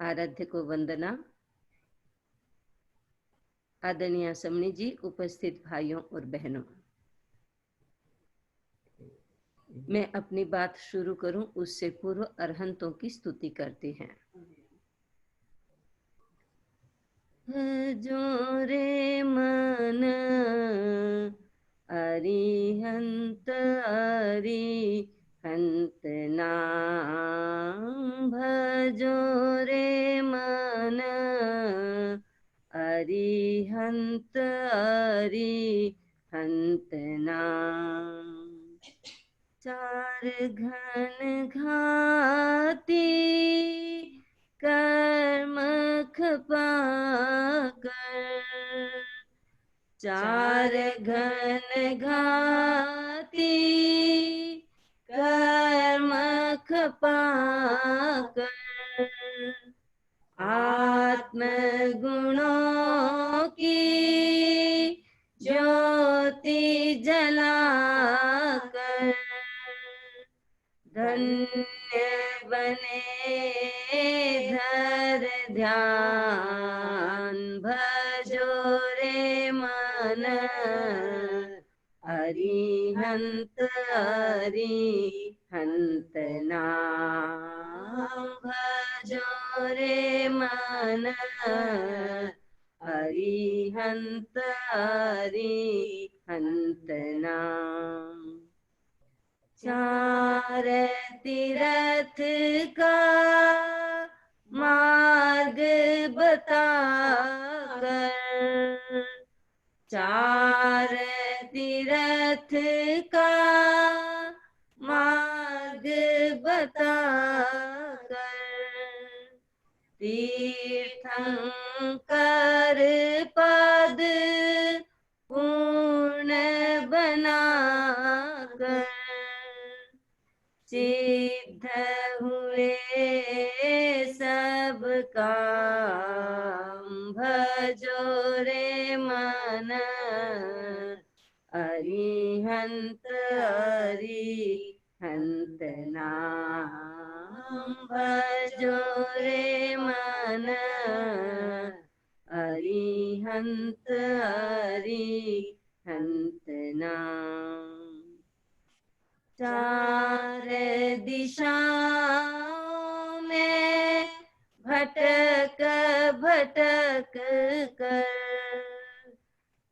आराध्य को वंदना। आदरणीय समनी जी, उपस्थित भाइयों और बहनों, मैं अपनी बात शुरू करूं उससे पूर्व अरहंतों की स्तुति करते हैं। जो रे मन अरिहंत अरिहंत नाम भजो रे मन अरिहंत अरिहंत नाम। चार घन घाती कर्म खपाकर, चार घन घाती कर्म खपाकर, आत्म गुणों की ज्योति जलाकर, धन्य बने धर ध्यान भजो रे मन अरिहंत अरिहंत नाम भजो रे मन अरिहंत अरिहंत नाम। चार तीरथ का मार्ग बताकर, चार तीरथ का मार्ग बताकर, तीर्थंकर पद पूर्ण बनाकर, सिद्ध हुए सब काम भजो रे मन अरिहंत अरिहंत नाम भजो रे मन अरिहंत अरिहंत नाम। चार दिशाओं में भटक भटक कर,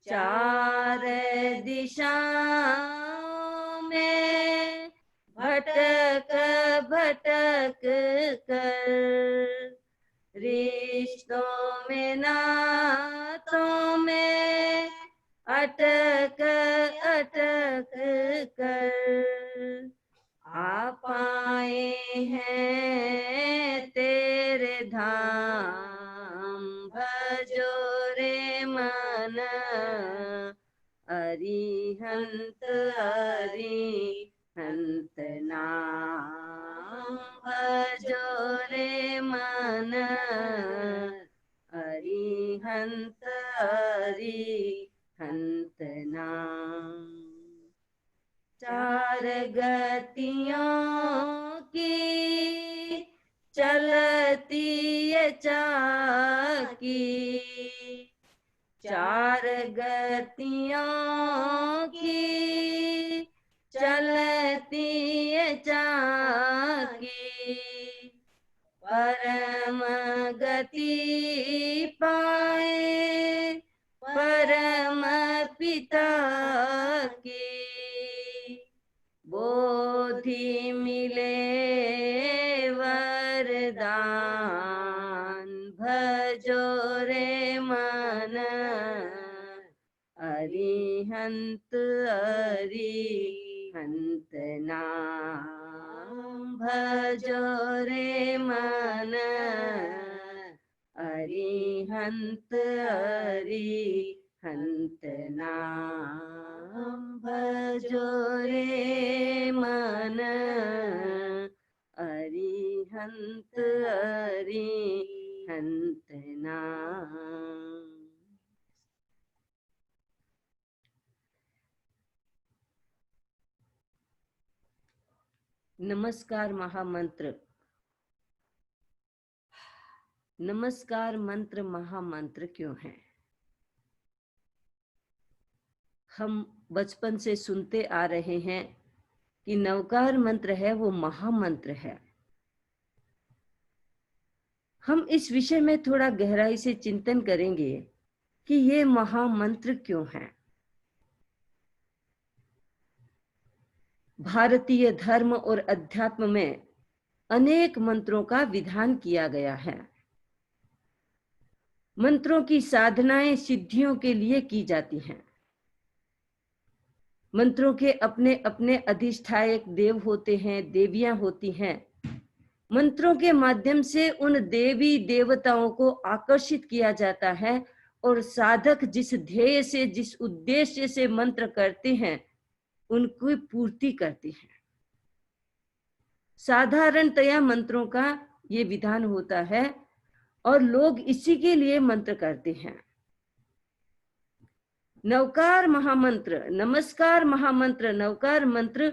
चार दिशाओं में भटक भटक कर, रिश्तों में नातों में अटक अटक कर, आ पाए हैं तेरे धाम भजो रे मन अरिहंत अरिहंत नाम भजो रे मन अरिहंत अरिहंत नाम। चार गतियों की चलती ये चाकी, चार गतियों की चलती ये चाकी, परम गति पाए परम पिता की, बोधि मिले वरदान भजो रे मन अरिहंत अरिहंत नाम भजो रे मन अरिहंत अरिहंत नाम भजो रे मन अरिहंत अरिहंत नाम। नमस्कार महामंत्र। नमस्कार मंत्र महामंत्र क्यों है? हम बचपन से सुनते आ रहे हैं कि नवकार मंत्र है वो महामंत्र है। हम इस विषय में थोड़ा गहराई से चिंतन करेंगे कि ये महामंत्र क्यों है। भारतीय धर्म और अध्यात्म में अनेक मंत्रों का विधान किया गया है। मंत्रों की साधनाएं सिद्धियों के लिए की जाती हैं। मंत्रों के अपने अपने अधिष्ठायक देव होते हैं, देवियां होती हैं। मंत्रों के माध्यम से उन देवी देवताओं को आकर्षित किया जाता है और साधक जिस ध्येय से, जिस उद्देश्य से मंत्र करते हैं, उनकी पूर्ति करते हैं। साधारणतया मंत्रों का ये विधान होता है और लोग इसी के लिए मंत्र करते हैं। नवकार महामंत्र, नमस्कार महामंत्र, नवकार मंत्र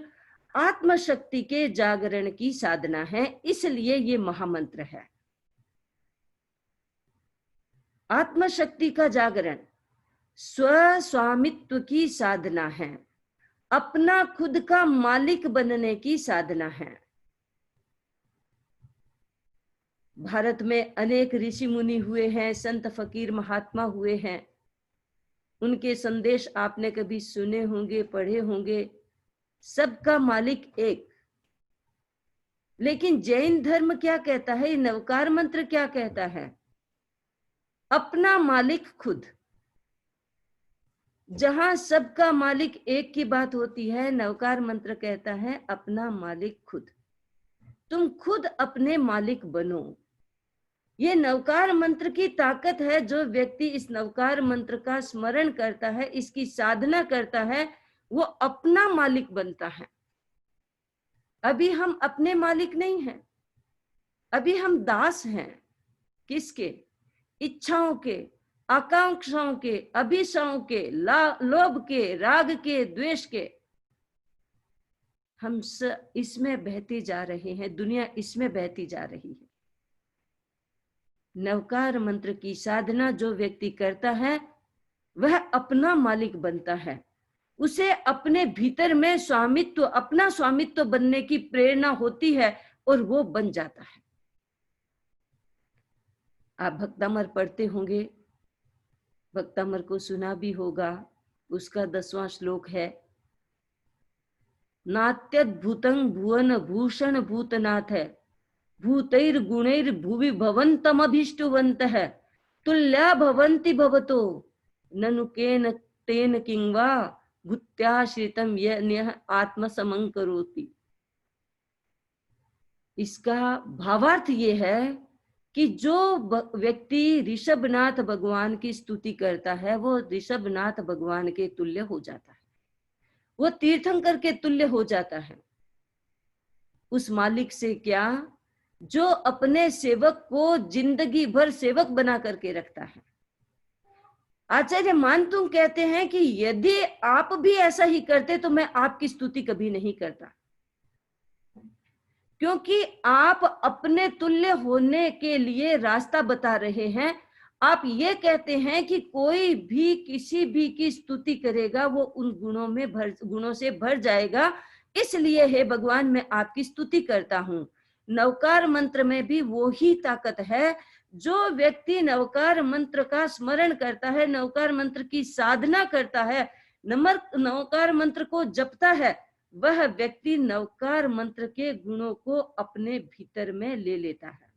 आत्मशक्ति के जागरण की साधना है, इसलिए ये महामंत्र है। आत्मशक्ति का जागरण स्वस्वामित्व की साधना है, अपना खुद का मालिक बनने की साधना है। भारत में अनेक ऋषि मुनि हुए हैं, संत फकीर महात्मा हुए हैं। उनके संदेश आपने कभी सुने होंगे, पढ़े होंगे। सबका मालिक एक। लेकिन जैन धर्म क्या कहता है, नवकार मंत्र क्या कहता है? अपना मालिक खुद। जहां सबका मालिक एक की बात होती है, नवकार मंत्र कहता है अपना मालिक खुद। तुम खुद अपने मालिक बनो। ये नवकार मंत्र की ताकत है। जो व्यक्ति इस नवकार मंत्र का स्मरण करता है, इसकी साधना करता है, वो अपना मालिक बनता है। अभी हम अपने मालिक नहीं हैं, अभी हम दास हैं। किसके? इच्छाओं के, आकांक्षाओं के, अभिशाओं के, लोभ के, राग के, द्वेष के। हम इसमें बहते जा रहे हैं, दुनिया इसमें बहती जा रही है। नवकार मंत्र की साधना जो व्यक्ति करता है, वह अपना मालिक बनता है। उसे अपने भीतर में स्वामित्व, अपना स्वामित्व बनने की प्रेरणा होती है और वो बन जाता है। आप भक्तामर पढ़ते होंगे, भक्तामर को सुना भी होगा। उसका 10वां श्लोक है, नात्यद्भुतं भुवन भूषण भूतनाथ है, भूतैर गुणैर भुवि भवन्तम अभिष्टुवन्तः तुल्या भवन्ति भवतो ननु केन तेन किंवा भूत्याश्रितम यह आत्मसमं करोति। इसका भावार्थ ये है कि जो व्यक्ति ऋषभनाथ भगवान की स्तुति करता है, वो ऋषभनाथ भगवान के तुल्य हो जाता है, वो तीर्थंकर के तुल्य हो जाता है। उस मालिक से क्या, जो अपने सेवक को जिंदगी भर सेवक बना करके रखता है। आचार्य मानतुंग कहते हैं कि यदि आप भी ऐसा ही करते तो मैं आपकी स्तुति कभी नहीं करता, क्योंकि आप अपने तुल्य होने के लिए रास्ता बता रहे हैं। आप ये कहते हैं कि कोई भी किसी भी की स्तुति करेगा वो उन गुणों से भर जाएगा, इसलिए हे भगवान मैं आपकी स्तुति करता हूं। नवकार मंत्र में भी वो ही ताकत है। जो व्यक्ति नवकार मंत्र का स्मरण करता है, नवकार मंत्र की साधना करता है, नवकार मंत्र को जपता है, वह व्यक्ति नवकार मंत्र के गुणों को अपने भीतर में ले लेता है।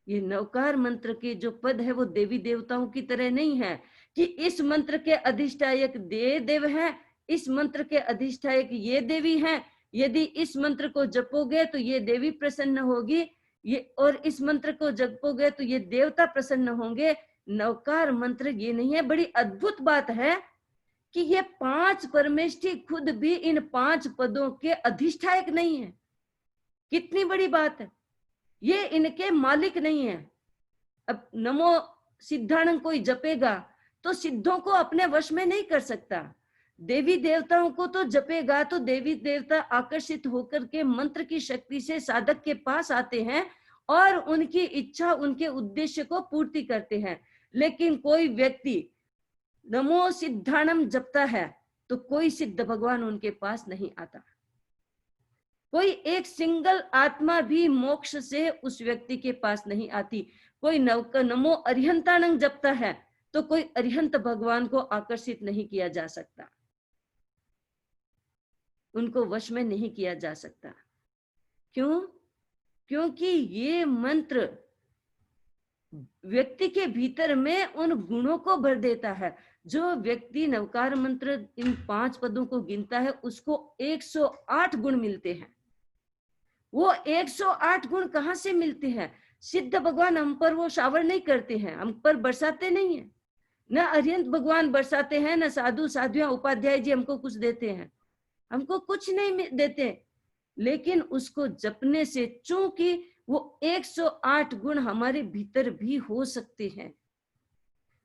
ये नवकार मंत्र के जो पद है वो देवी देवताओं की तरह नहीं है कि इस मंत्र के अधिष्ठायक देव हैं, इस मंत्र के अधिष्ठायक ये देवी हैं, यदि इस मंत्र को जपोगे तो ये देवी प्रसन्न होगी, ये और इस मंत्र को जपोगे तो ये देवता प्रसन्न होंगे। नवकार मंत्र ये नहीं है। बड़ी अद्भुत बात है कि ये 5 परमेष्ठी खुद भी इन 5 पदों के अधिष्ठायक नहीं है। कितनी बड़ी बात है। ये इनके मालिक नहीं है। अब नमो सिद्धाणं कोई जपेगा तो सिद्धों को अपने वश में नहीं कर सकता। देवी देवताओं को तो जपेगा तो देवी देवता आकर्षित होकर के मंत्र की शक्ति से साधक के पास आते हैं और उनकी इच्छा, उनके उद्देश्य को पूर्ति करते हैं। लेकिन कोई व्यक्ति नमो सिद्धाणम जपता है तो कोई सिद्ध भगवान उनके पास नहीं आता। कोई एक सिंगल आत्मा भी मोक्ष से उस व्यक्ति के पास नहीं आती। कोई नमो अरिहंताणं जपता है तो कोई अरिहंत भगवान को आकर्षित नहीं किया जा सकता, उनको वश में नहीं किया जा सकता। क्यों? क्योंकि ये मंत्र व्यक्ति के भीतर में उन गुणों को भर देता है। जो व्यक्ति नवकार मंत्र इन 5 पदों को गिनता है उसको 108 गुण मिलते हैं। वो 108 गुण कहाँ से मिलते हैं? सिद्ध भगवान हम पर वो शावर नहीं करते हैं, हम पर बरसाते नहीं है, न अरिहंत भगवान बरसाते हैं, न साधु साधुआ उपाध्याय जी हमको कुछ देते हैं, हमको कुछ नहीं देते। लेकिन उसको जपने से, चूंकि वो 108 गुण हमारे भीतर भी हो सकते हैं,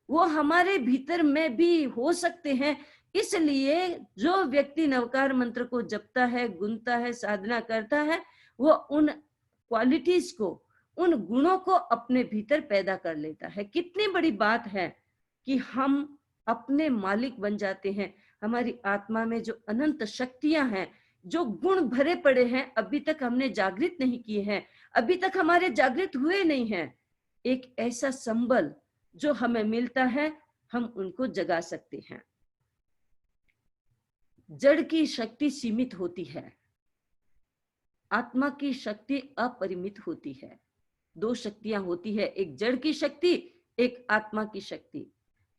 वो हमारे भीतर में भी हो सकते हैं, इसलिए जो व्यक्ति नवकार मंत्र को जपता है, गुनता है, साधना करता है, वो उन क्वालिटीज को, उन गुणों को अपने भीतर पैदा कर लेता है। कितनी बड़ी बात है कि हम अपने मालिक बन जाते हैं। हमारी आत्मा में जो अनंत शक्तियां हैं, जो गुण भरे पड़े हैं, अभी तक हमने जागृत नहीं किए हैं, अभी तक हमारे जागृत हुए नहीं हैं, एक ऐसा संबल जो हमें मिलता है, हम उनको जगा सकते हैं। जड़ की शक्ति सीमित होती है, आत्मा की शक्ति अपरिमित होती है। 2 शक्तियां होती है, एक जड़ की शक्ति, एक आत्मा की शक्ति।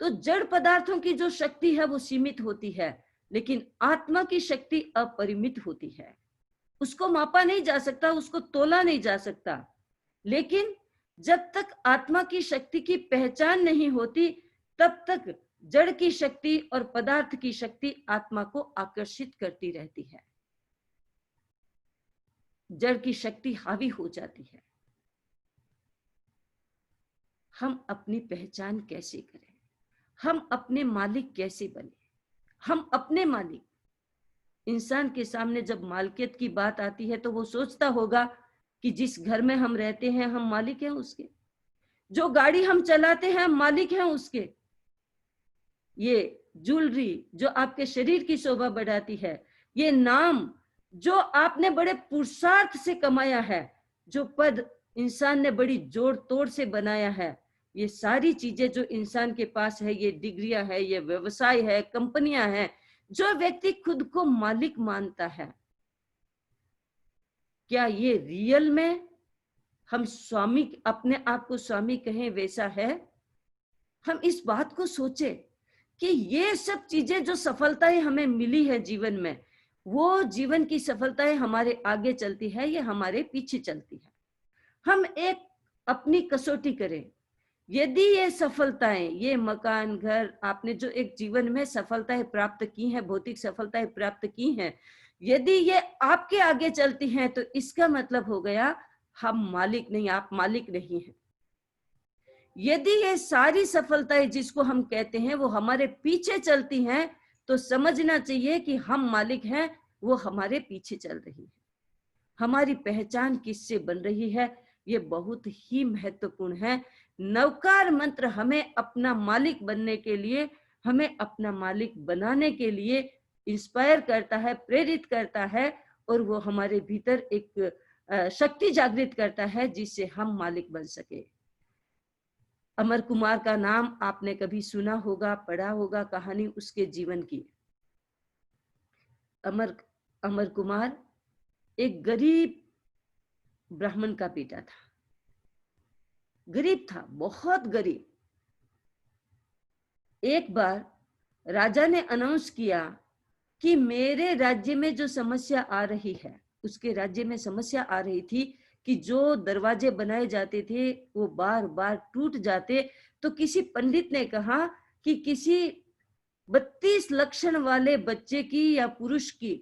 तो जड़ पदार्थों की जो शक्ति है वो सीमित होती है, लेकिन आत्मा की शक्ति अपरिमित होती है। उसको मापा नहीं जा सकता, उसको तोला नहीं जा सकता। लेकिन जब तक आत्मा की शक्ति की पहचान नहीं होती, तब तक जड़ की शक्ति और पदार्थ की शक्ति आत्मा को आकर्षित करती रहती है। जड़ की शक्ति हावी हो जाती है। हम अपनी पहचान कैसे करें? हम अपने मालिक कैसे बने? हम अपने मालिक। इंसान के सामने जब मालिकियत की बात आती है तो वो सोचता होगा कि जिस घर में हम रहते हैं हम मालिक हैं उसके, जो गाड़ी हम चलाते हैं हम मालिक हैं उसके, ये ज्वेलरी जो आपके शरीर की शोभा बढ़ाती है, ये नाम जो आपने बड़े पुरुषार्थ से कमाया है, जो पद इंसान ने बड़ी जोड़ तोड़ से बनाया है, ये सारी चीजें जो इंसान के पास है, ये डिग्रियां है, ये व्यवसाय है, कंपनियां हैं, जो व्यक्ति खुद को मालिक मानता है, क्या ये रियल में हम स्वामी, अपने आप को स्वामी कहें वैसा है? हम इस बात को सोचे कि ये सब चीजें जो सफलताएं हमें मिली है जीवन में, वो जीवन की सफलताएं हमारे आगे चलती है, ये हमारे पीछे चलती है। हम एक अपनी कसौटी करें, यदि ये सफलताएं, ये मकान, घर, आपने जो एक जीवन में सफलताएं प्राप्त की हैं, भौतिक सफलताएं प्राप्त की हैं, यदि ये आपके आगे चलती हैं तो इसका मतलब हो गया हम मालिक नहीं, आप मालिक नहीं हैं। यदि ये सारी सफलताएं जिसको हम कहते हैं वो हमारे पीछे चलती हैं, तो समझना चाहिए कि हम मालिक हैं, वो हमारे पीछे चल रही है। हमारी पहचान किससे बन रही है, ये बहुत ही महत्वपूर्ण है। नवकार मंत्र हमें अपना मालिक बनने के लिए, हमें अपना मालिक बनाने के लिए इंस्पायर करता है, प्रेरित करता है, और वो हमारे भीतर एक शक्ति जागृत करता है जिससे हम मालिक बन सके। अमर कुमार का नाम आपने कभी सुना होगा, पढ़ा होगा कहानी उसके जीवन की। अमर कुमार एक गरीब ब्राह्मण का बेटा था, गरीब था, बहुत गरीब। एक बार राजा ने अनाउंस किया कि मेरे राज्य में जो समस्या आ रही है, उसके राज्य में समस्या आ रही थी कि जो दरवाजे बनाए जाते थे वो बार बार टूट जाते। तो किसी पंडित ने कहा कि किसी 32 लक्षण वाले बच्चे की या पुरुष की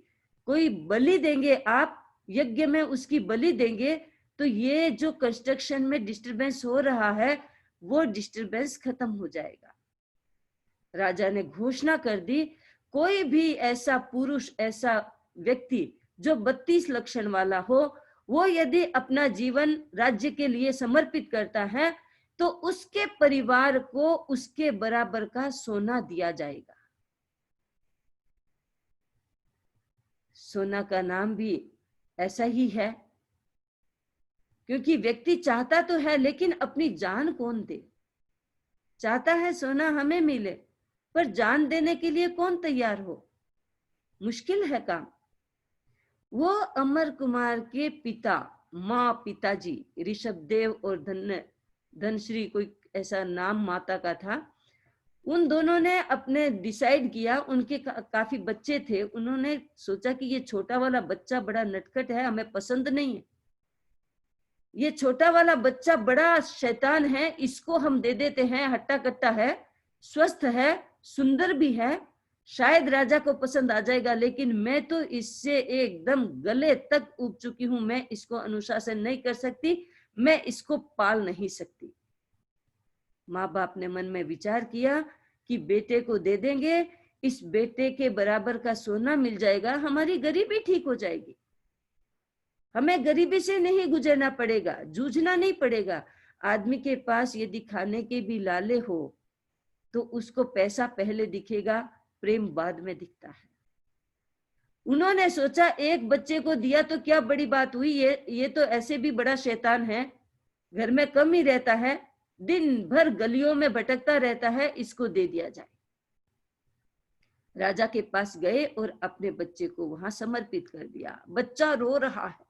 कोई बलि देंगे, आप यज्ञ में उसकी बलि देंगे तो ये जो कंस्ट्रक्शन में डिस्टरबेंस हो रहा है वो डिस्टरबेंस खत्म हो जाएगा। राजा ने घोषणा कर दी, कोई भी ऐसा पुरुष, ऐसा व्यक्ति जो 32 लक्षण वाला हो, वो यदि अपना जीवन राज्य के लिए समर्पित करता है तो उसके परिवार को उसके बराबर का सोना दिया जाएगा। सोना का नाम भी ऐसा ही है, क्योंकि व्यक्ति चाहता तो है लेकिन अपनी जान कौन दे। चाहता है सोना हमें मिले, पर जान देने के लिए कौन तैयार हो? मुश्किल है काम। वो अमर कुमार के पिता, माँ, पिताजी ऋषभदेव और धनश्री, कोई ऐसा नाम माता का था, उन दोनों ने अपने डिसाइड किया, उनके काफी बच्चे थे, उन्होंने सोचा कि ये छोटा वाला बच्चा बड़ा नटखट है, हमें पसंद नहीं है, ये छोटा वाला बच्चा बड़ा शैतान है, इसको हम दे देते हैं, हट्टा कट्टा है, स्वस्थ है, सुंदर भी है, शायद राजा को पसंद आ जाएगा, लेकिन मैं तो इससे एकदम गले तक उब चुकी हूं, मैं इसको अनुशासन नहीं कर सकती, मैं इसको पाल नहीं सकती। माँ बाप ने मन में विचार किया कि बेटे को दे देंगे, इस बेटे के बराबर का सोना मिल जाएगा, हमारी गरीबी ठीक हो जाएगी, हमें गरीबी से नहीं गुजरना पड़ेगा, जूझना नहीं पड़ेगा। आदमी के पास यदि खाने के भी लाले हो तो उसको पैसा पहले दिखेगा, प्रेम बाद में दिखता है। उन्होंने सोचा एक बच्चे को दिया तो क्या बड़ी बात हुई, ये तो ऐसे भी बड़ा शैतान है, घर में कम ही रहता है, दिन भर गलियों में भटकता रहता है, इसको दे दिया जाए। राजा के पास गए और अपने बच्चे को वहां समर्पित कर दिया। बच्चा रो रहा है,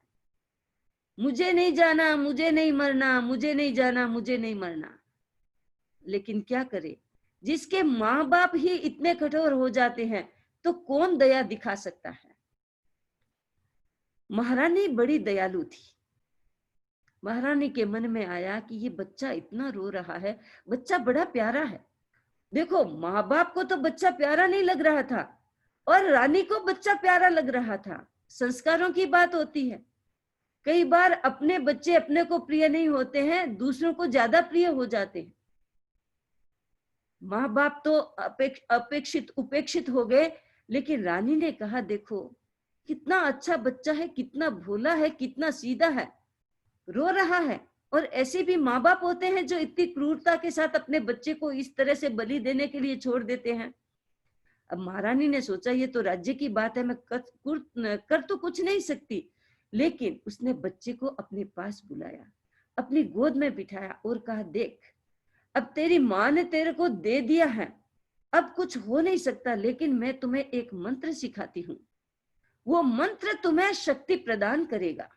मुझे नहीं जाना, मुझे नहीं मरना, मुझे नहीं जाना, मुझे नहीं मरना। लेकिन क्या करे, जिसके माँ बाप ही इतने कठोर हो जाते हैं तो कौन दया दिखा सकता है। महारानी बड़ी दयालु थी। महारानी के मन में आया कि ये बच्चा इतना रो रहा है, बच्चा बड़ा प्यारा है। देखो, माँ बाप को तो बच्चा प्यारा नहीं लग रहा था और रानी को बच्चा प्यारा लग रहा था। संस्कारों की बात होती है, कई बार अपने बच्चे अपने को प्रिय नहीं होते हैं, दूसरों को ज्यादा प्रिय हो जाते हैं। माँ बाप तो उपेक्षित हो गए, लेकिन रानी ने कहा देखो कितना अच्छा बच्चा है, कितना भोला है, कितना सीधा है, रो रहा है। और ऐसे भी माँ बाप होते हैं जो इतनी क्रूरता के साथ अपने बच्चे को इस तरह से बलि देने के लिए छोड़ देते हैं। अब महारानी ने सोचा ये तो राज्य की बात है, मैं कर तो कुछ नहीं सकती, लेकिन उसने बच्चे को अपने पास बुलाया, अपनी गोद में बिठाया और कहा देख, अब तेरी माँ ने तेरे को दे दिया है, अब कुछ हो नहीं सकता, लेकिन मैं तुम्हें एक मंत्र सिखाती हूँ, वो मंत्र तुम्हें शक्ति प्रदान करेगा।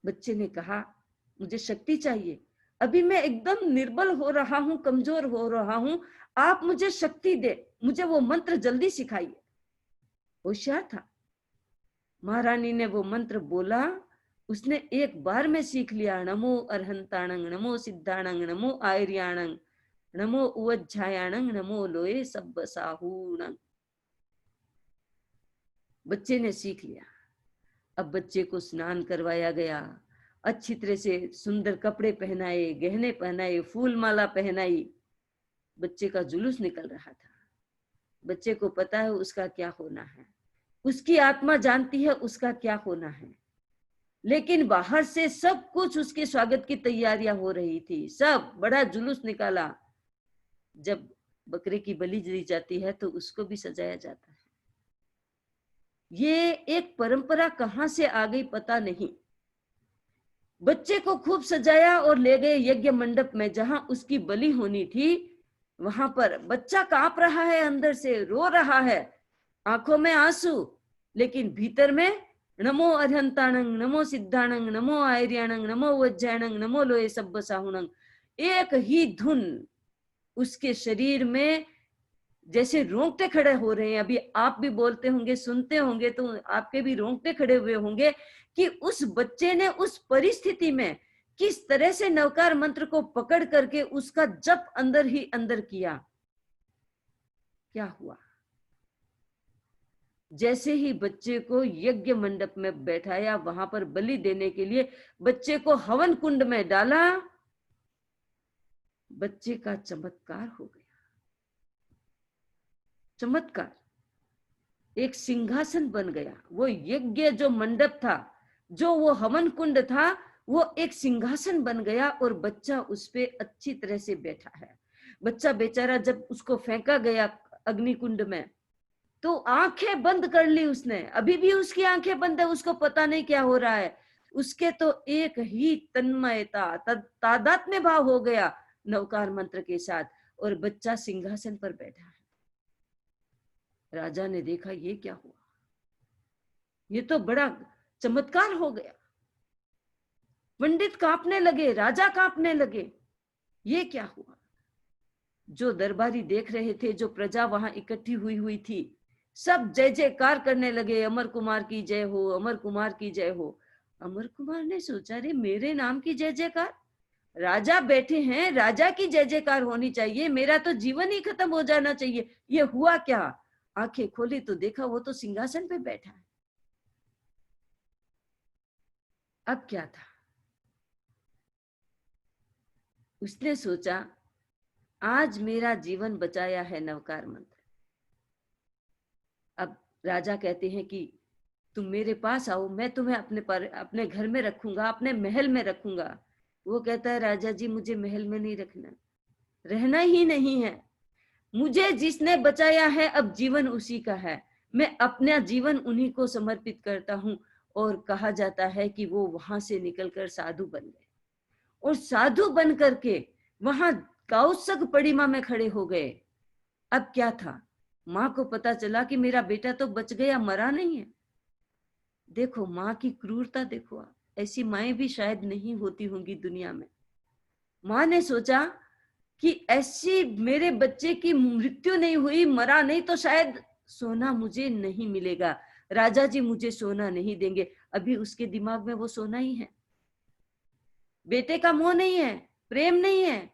बच्चे ने कहा मुझे शक्ति चाहिए, अभी मैं एकदम निर्बल हो रहा हूं, कमजोर हो रहा हूं, आप मुझे शक्ति दे, मुझे वो मंत्र जल्दी सिखाइए। होशियार था, महारानी ने वो मंत्र बोला, उसने एक बार में सीख लिया। नमो अरहंताणंग, नमो सिद्धाणंग, नमो आयर्याणंग, नमो उवज्झायाणंग, नमो लोए सब्ब साहूणंग। बच्चे ने सीख लिया। अब बच्चे को स्नान करवाया गया, अच्छी तरह से सुंदर कपड़े पहनाए, गहने पहनाए, फूल माला पहनाई। बच्चे का जुलूस निकल रहा था। बच्चे को पता है उसका क्या होना है, उसकी आत्मा जानती है उसका क्या होना है, लेकिन बाहर से सब कुछ उसके स्वागत की तैयारियां हो रही थी, सब बड़ा जुलूस निकाला। जब बकरे की बलि दी जाती है तो उसको भी सजाया जाता है। ये एक परंपरा कहां से आ गई पता नहीं। बच्चे को खूब सजाया और ले गए यज्ञ मंडप में, जहां उसकी बलि होनी थी। वहां पर बच्चा कांप रहा है, अंदर से रो रहा है, आंखों में आंसू, लेकिन भीतर में नमो अरहंताणंग, नमो सिद्धाणंग, नमो आयर्याणंग, नमो वज्जायणंग, नमो लोए सब्ब साहुणंग, एक ही धुन उसके शरीर में जैसे रोंगटे खड़े हो रहे हैं। अभी आप भी बोलते होंगे, सुनते होंगे तो आपके भी रोंगटे खड़े हुए होंगे कि उस बच्चे ने उस परिस्थिति में किस तरह से नवकार मंत्र को पकड़ करके उसका जप अंदर ही अंदर किया। क्या हुआ, जैसे ही बच्चे को यज्ञ मंडप में बैठाया, वहां पर बलि देने के लिए बच्चे को हवन कुंड में डाला, बच्चे का चमत्कार हो गया। चमत्कार, एक सिंहासन बन गया। वो यज्ञ जो मंडप था, जो वो हवन कुंड था वो एक सिंहासन बन गया और बच्चा उस पे अच्छी तरह से बैठा है। बच्चा बेचारा जब उसको फेंका गया अग्नि कुंड में तो आंखें बंद कर ली उसने, अभी भी उसकी आंखें बंद है, उसको पता नहीं क्या हो रहा है। उसके तो एक ही तन्मयता तादात्म्य भाव हो गया नवकार मंत्र के साथ, और बच्चा सिंहासन पर बैठा है। राजा ने देखा ये क्या हुआ, ये तो बड़ा चमत्कार हो गया। पंडित कांपने लगे, राजा कांपने लगे, ये क्या हुआ। जो दरबारी देख रहे थे, जो प्रजा वहां इकट्ठी हुई थी, सब जय जयकार करने लगे, अमर कुमार की जय हो, अमर कुमार की जय हो। अमर कुमार ने सोचा, रे मेरे नाम की जय जयकार, राजा बैठे हैं, राजा की जय जयकार होनी चाहिए, मेरा तो जीवन ही खत्म हो जाना चाहिए, ये हुआ क्या। आंखें खोली तो देखा वो तो सिंहासन पे बैठा है। अब क्या था, उसने सोचा आज मेरा जीवन बचाया है नवकार मंत्र। अब राजा कहते हैं कि तुम मेरे पास आओ, मैं तुम्हें अपने घर में रखूंगा, अपने महल में रखूंगा। वो कहता है, राजा जी मुझे महल में नहीं रखना, रहना ही नहीं है, मुझे जिसने बचाया है अब जीवन उसी का है, मैं अपना जीवन उन्हीं को समर्पित करता हूं। और कहा जाता है कि वो वहां से निकलकर साधु बन गए, और साधु बन करके वहां कौत्सक पड़िमा में खड़े हो गए। अब क्या था, मां को पता चला कि मेरा बेटा तो बच गया, मरा नहीं है। देखो मां की क्रूरता, देखो आप, ऐसी माएं भी शायद नहीं होती होंगी दुनिया में। मां ने सोचा कि ऐसी मेरे बच्चे की मृत्यु नहीं हुई, मरा नहीं, तो शायद सोना मुझे नहीं मिलेगा, राजा जी मुझे सोना नहीं देंगे। अभी उसके दिमाग में वो सोना ही है, बेटे का मोह नहीं है, प्रेम नहीं है।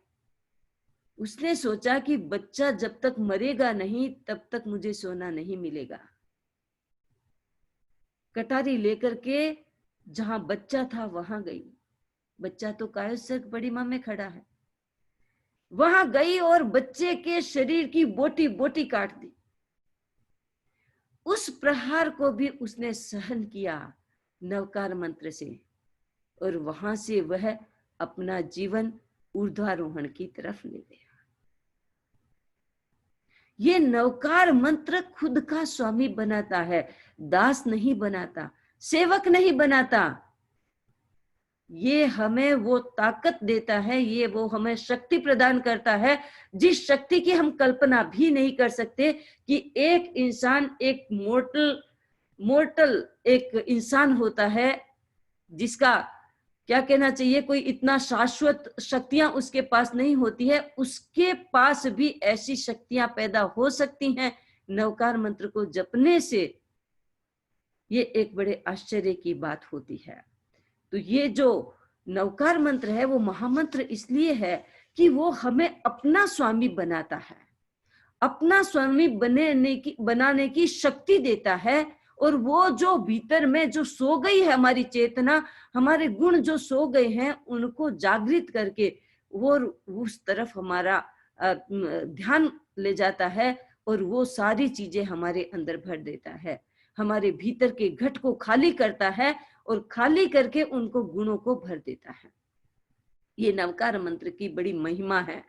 उसने सोचा कि बच्चा जब तक मरेगा नहीं तब तक मुझे सोना नहीं मिलेगा। कटारी लेकर के जहां बच्चा था वहां गई, बच्चा तो कायस्थ बड़ी मां में खड़ा है, वहां गई और बच्चे के शरीर की बोटी बोटी काट दी। उस प्रहार को भी उसने सहन किया नवकार मंत्र से, और वहां से वह अपना जीवन ऊर्ध्वारोहण की तरफ ले गया। ये नवकार मंत्र खुद का स्वामी बनाता है, दास नहीं बनाता, सेवक नहीं बनाता। ये हमें वो ताकत देता है, ये वो हमें शक्ति प्रदान करता है जिस शक्ति की हम कल्पना भी नहीं कर सकते, कि एक इंसान, एक मोर्टल एक इंसान होता है जिसका क्या कहना चाहिए, कोई इतना शाश्वत शक्तियां उसके पास नहीं होती है, उसके पास भी ऐसी शक्तियां पैदा हो सकती हैं नवकार मंत्र को जपने से। ये एक बड़े आश्चर्य की बात होती है। तो ये जो नवकार मंत्र है वो महामंत्र इसलिए है कि वो हमें अपना स्वामी बनाता है, अपना स्वामी बनाने की शक्ति देता है। और वो जो भीतर में जो सो गई है हमारी चेतना, हमारे गुण जो सो गए हैं, उनको जागृत करके वो उस तरफ हमारा ध्यान ले जाता है, और वो सारी चीजें हमारे अंदर भर देता है, हमारे भीतर के घट को खाली करता है, और खाली करके उनको गुणों को भर देता है। ये नवकार मंत्र की बड़ी महिमा है।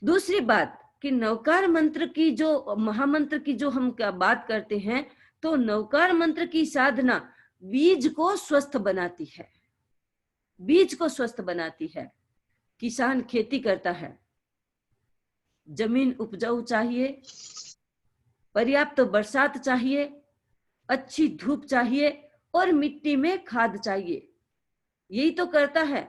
दूसरी बात कि नवकार मंत्र की जो महामंत्र की जो हम क्या बात करते हैं, तो नवकार मंत्र की साधना बीज को स्वस्थ बनाती है, बीज को स्वस्थ बनाती है। किसान खेती करता है, जमीन उपजाऊ चाहिए, पर्याप्त बरसात चाहिए, अच्छी धूप चाहिए, और मिट्टी में खाद चाहिए, यही तो करता है।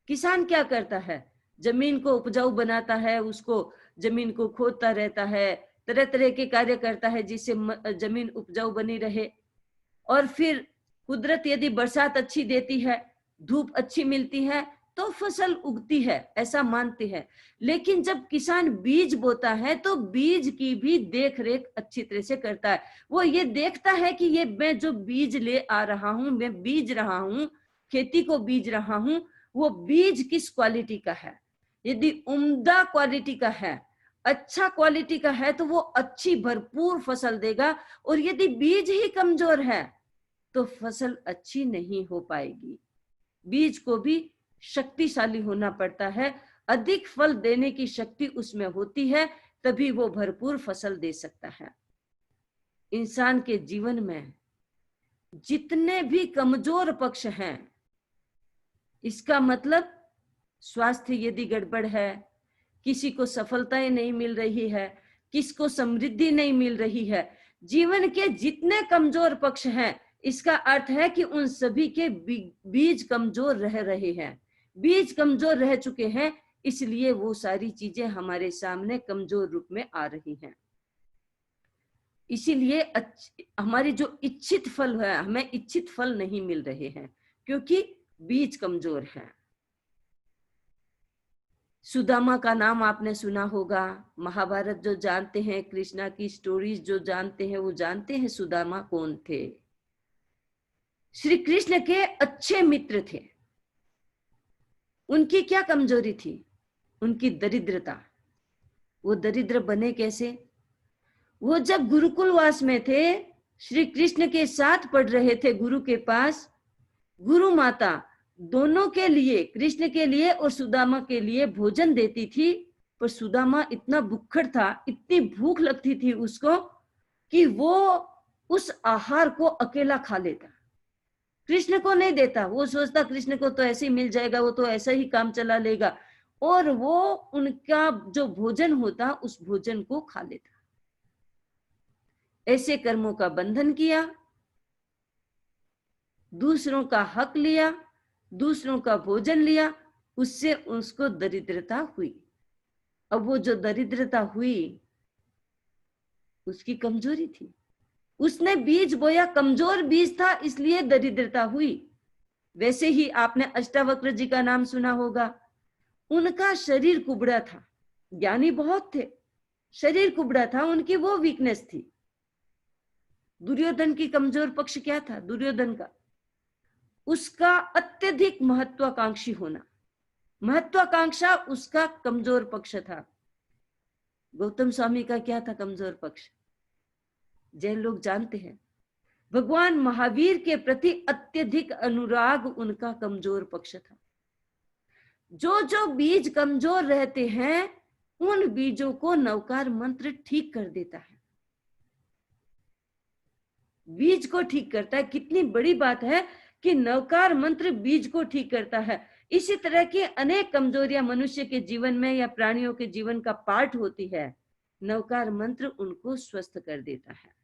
किसान क्या करता है, जमीन को उपजाऊ बनाता है, उसको जमीन को खोदता रहता है, तरह तरह के कार्य करता है जिससे जमीन उपजाऊ बनी रहे। और फिर कुदरत यदि बरसात अच्छी देती है, धूप अच्छी मिलती है, तो फसल उगती है, ऐसा मानते हैं। लेकिन जब किसान बीज बोता है तो बीज की भी देख रेख अच्छी तरह से करता है। वो ये देखता है कि ये मैं जो बीज ले आ रहा हूं, मैं बीज रहा हूं, खेती को बीज रहा हूं, वो बीज किस क्वालिटी का है। यदि उम्दा क्वालिटी का है, अच्छा क्वालिटी का है, तो वो अच्छी भरपूर फसल देगा। और यदि बीज ही कमजोर है तो फसल अच्छी नहीं हो पाएगी। बीज को भी शक्तिशाली होना पड़ता है, अधिक फल देने की शक्ति उसमें होती है, तभी वो भरपूर फसल दे सकता है। इंसान के जीवन में जितने भी कमजोर पक्ष हैं, इसका मतलब स्वास्थ्य यदि गड़बड़ है, किसी को सफलताएं नहीं मिल रही है, किसको समृद्धि नहीं मिल रही है, जीवन के जितने कमजोर पक्ष हैं, इसका अर्थ है कि उन सभी के बीज कमजोर रह रहे हैं। बीज कमजोर रह चुके हैं, इसलिए वो सारी चीजें हमारे सामने कमजोर रूप में आ रही हैं। इसीलिए हमारी जो इच्छित फल है, हमें इच्छित फल नहीं मिल रहे हैं, क्योंकि बीज कमजोर हैं। सुदामा का नाम आपने सुना होगा। महाभारत जो जानते हैं, कृष्णा की स्टोरीज जो जानते हैं, वो जानते हैं सुदामा कौन थे। श्री कृष्ण के अच्छे मित्र थे। उनकी क्या कमजोरी थी? उनकी दरिद्रता। वो दरिद्र बने कैसे? वो जब गुरुकुलवास में थे, श्री कृष्ण के साथ पढ़ रहे थे गुरु के पास, गुरु माता दोनों के लिए, कृष्ण के लिए और सुदामा के लिए भोजन देती थी, पर सुदामा इतना भूखड़ था, इतनी भूख लगती थी उसको कि वो उस आहार को अकेला खा लेता, कृष्ण को नहीं देता। वो सोचता कृष्ण को तो ऐसे ही मिल जाएगा, वो तो ऐसा ही काम चला लेगा, और वो उनका जो भोजन होता उस भोजन को खा लेता। ऐसे कर्मों का बंधन किया, दूसरों का हक लिया, दूसरों का भोजन लिया, उससे उसको दरिद्रता हुई। अब वो जो दरिद्रता हुई उसकी कमजोरी थी। उसने बीज बोया, कमजोर बीज था, इसलिए दरिद्रता हुई। वैसे ही आपने अष्टावक्र जी का नाम सुना होगा। उनका शरीर कुबड़ा था, ज्ञानी बहुत थे, शरीर कुबड़ा था, उनकी वो वीकनेस थी। दुर्योधन की कमजोर पक्ष क्या था? दुर्योधन का उसका अत्यधिक महत्वाकांक्षी होना, महत्वाकांक्षा उसका कमजोर पक्ष था। गौतम स्वामी का क्या था कमजोर पक्ष? जैन लोग जानते हैं, भगवान महावीर के प्रति अत्यधिक अनुराग उनका कमजोर पक्ष था। जो जो बीज कमजोर रहते हैं, उन बीजों को नवकार मंत्र ठीक कर देता है, बीज को ठीक करता है। कितनी बड़ी बात है कि नवकार मंत्र बीज को ठीक करता है। इसी तरह की अनेक कमजोरियां मनुष्य के जीवन में या प्राणियों के जीवन का पार्ट होती है, नवकार मंत्र उनको स्वस्थ कर देता है।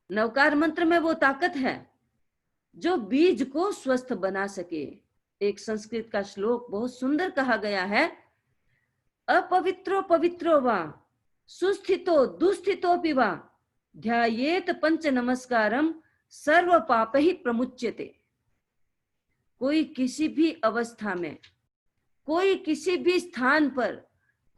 नवकार मंत्र में वो ताकत है जो बीज को स्वस्थ बना सके। एक संस्कृत का श्लोक बहुत सुंदर कहा गया है, अपवित्रो पवित्रो वा सुस्थितो दुस्थितोपि वा ध्यायेत पंच नमस्कारम सर्व पाप ही प्रमुच्यते। कोई किसी भी अवस्था में, कोई किसी भी स्थान पर,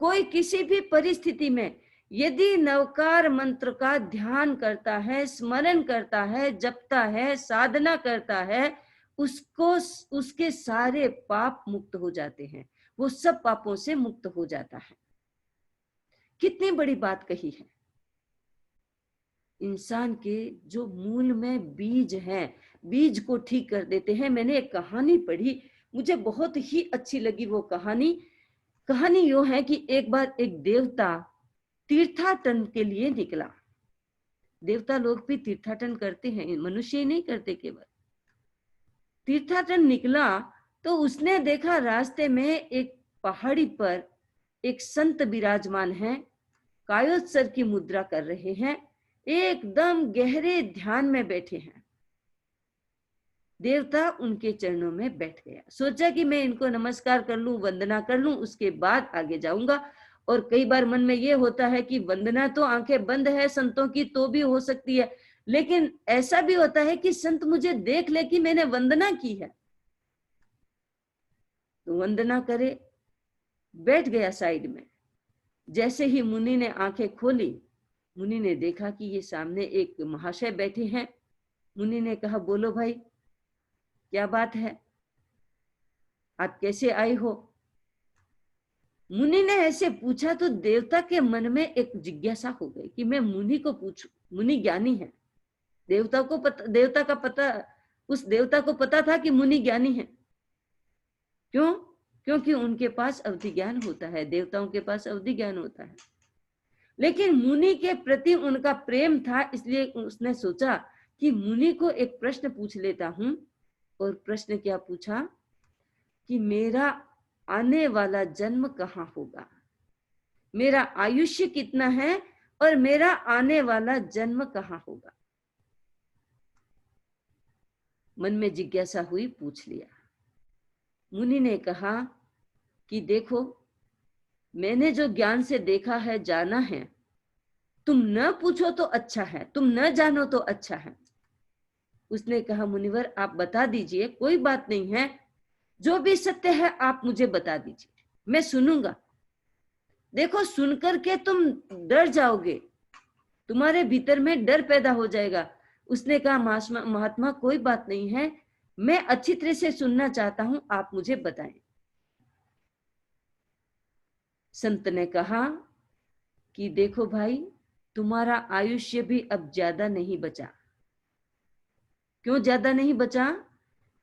कोई किसी भी परिस्थिति में यदि नवकार मंत्र का ध्यान करता है, स्मरण करता है, जपता है, साधना करता है, उसको उसके सारे पाप मुक्त हो जाते हैं, वो सब पापों से मुक्त हो जाता है। कितनी बड़ी बात कही है। इंसान के जो मूल में बीज हैं, बीज को ठीक कर देते हैं। मैंने एक कहानी पढ़ी, मुझे बहुत ही अच्छी लगी वो कहानी यो है कि एक बार एक देवता तीर्थाटन के लिए निकला। देवता लोग भी तीर्थाटन करते हैं, मनुष्य ही नहीं करते केवल। तीर्थाटन निकला तो उसने देखा रास्ते में एक पहाड़ी पर एक संत विराजमान है, कायोत्सर की मुद्रा कर रहे हैं, एकदम गहरे ध्यान में बैठे हैं। देवता उनके चरणों में बैठ गया, सोचा कि मैं इनको नमस्कार कर लूं, वंदना कर लूं, उसके बाद आगे जाऊंगा। और कई बार मन में ये होता है कि वंदना तो आंखें बंद है संतों की तो भी हो सकती है, लेकिन ऐसा भी होता है कि संत मुझे देख ले कि मैंने वंदना की है, तो वंदना करे। बैठ गया साइड में। जैसे ही मुनि ने आंखें खोली, मुनि ने देखा कि ये सामने एक महाशय बैठे हैं। मुनि ने कहा, बोलो भाई क्या बात है, आप कैसे आए हो? मुनि ने ऐसे पूछा तो देवता के मन में एक जिज्ञासा हो गई कि मैं मुनि को पूछूं, मुनि ज्ञानी है, उस देवता को पता था कि मुनि ज्ञानी है। क्यों? क्योंकि उनके पास अवधि ज्ञान होता है, देवताओं के पास अवधि ज्ञान होता है। लेकिन मुनि के प्रति उनका प्रेम था, इसलिए उसने सोचा कि मुनि को एक प्रश्न पूछ लेता हूं। और प्रश्न क्या पूछा कि मेरा आने वाला जन्म कहाँ होगा, मेरा आयुष्य कितना है और मेरा आने वाला जन्म कहाँ होगा। मन में जिज्ञासा हुई, पूछ लिया। मुनि ने कहा कि देखो, मैंने जो ज्ञान से देखा है, जाना है, तुम न पूछो तो अच्छा है, तुम न जानो तो अच्छा है। उसने कहा मुनिवर आप बता दीजिए, कोई बात नहीं है, जो भी सत्य है आप मुझे बता दीजिए, मैं सुनूंगा। देखो, सुनकर के तुम डर जाओगे, तुम्हारे भीतर में डर पैदा हो जाएगा। उसने कहा महात्मा कोई बात नहीं है, मैं अच्छी तरह से सुनना चाहता हूं, आप मुझे बताएं। संत ने कहा कि देखो भाई, तुम्हारा आयुष्य भी अब ज्यादा नहीं बचा। क्यों ज्यादा नहीं बचा?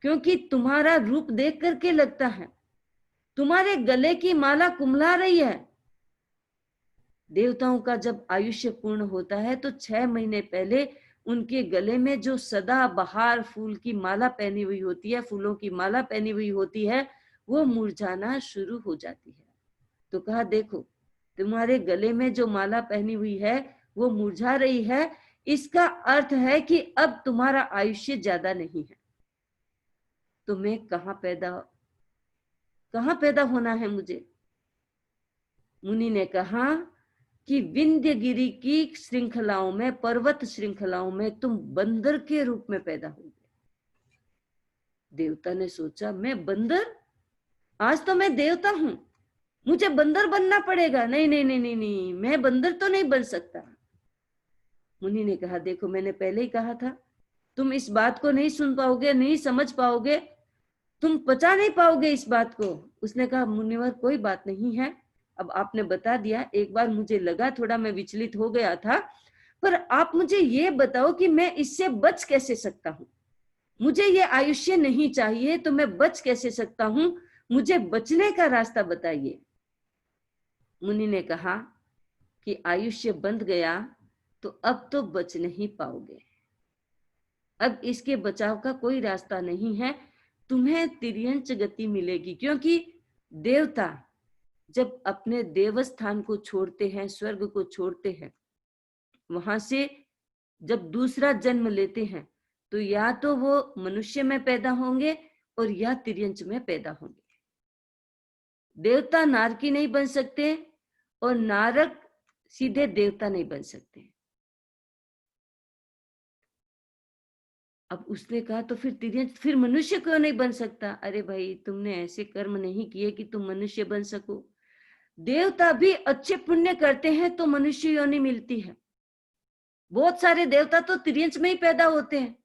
क्योंकि तुम्हारा रूप देख करके लगता है तुम्हारे गले की माला कुम्हला रही है। देवताओं का जब आयुष्य पूर्ण होता है तो 6 महीने पहले उनके गले में जो सदा बहार फूल की माला पहनी हुई होती है, फूलों की माला पहनी हुई होती है, वो मुरझाना शुरू हो जाती है। तो कहा देखो, तुम्हारे गले में जो माला पहनी हुई है वो मुरझा रही है, इसका अर्थ है कि अब तुम्हारा आयुष्य ज्यादा नहीं है। तो मैं कहाँ पैदा होना है मुझे? मुनि ने कहा कि विंध्यगिरी की श्रृंखलाओं में, पर्वत श्रृंखलाओं में तुम बंदर के रूप में पैदा होगे। देवता ने सोचा, मैं बंदर? आज तो मैं देवता हूं, मुझे बंदर बनना पड़ेगा। नहीं नहीं नहीं नहीं नहीं, मैं बंदर तो नहीं बन सकता। मुनि ने कहा देखो, मैंने पहले ही कहा था, तुम इस बात को नहीं सुन पाओगे, नहीं समझ पाओगे, तुम पचा नहीं पाओगे इस बात को। उसने कहा मुनिवर कोई बात नहीं है, अब आपने बता दिया, एक बार मुझे लगा थोड़ा मैं विचलित हो गया था, पर आप मुझे ये बताओ कि मैं इससे बच कैसे सकता हूं। मुझे ये आयुष्य नहीं चाहिए, तो मैं बच कैसे सकता हूं, मुझे बचने का रास्ता बताइए। मुनि ने कहा कि आयुष्य बंध गया तो अब तो बच नहीं पाओगे, अब इसके बचाव का कोई रास्ता नहीं है, तुम्हें तिर्यंच गति मिलेगी। क्योंकि देवता जब अपने देवस्थान को छोड़ते हैं, स्वर्ग को छोड़ते हैं, वहां से जब दूसरा जन्म लेते हैं तो या तो वो मनुष्य में पैदा होंगे और या तिर्यंच में पैदा होंगे। देवता नारकी नहीं बन सकते और नारक सीधे देवता नहीं बन सकते। अब उसने कहा तो फिर तिर्यंच, फिर मनुष्य क्यों नहीं बन सकता? अरे भाई, तुमने ऐसे कर्म नहीं किए कि तुम मनुष्य बन सको। देवता भी अच्छे पुण्य करते हैं तो मनुष्य योनि मिलती है। बहुत सारे देवता तो तिर्यंच में ही पैदा होते हैं,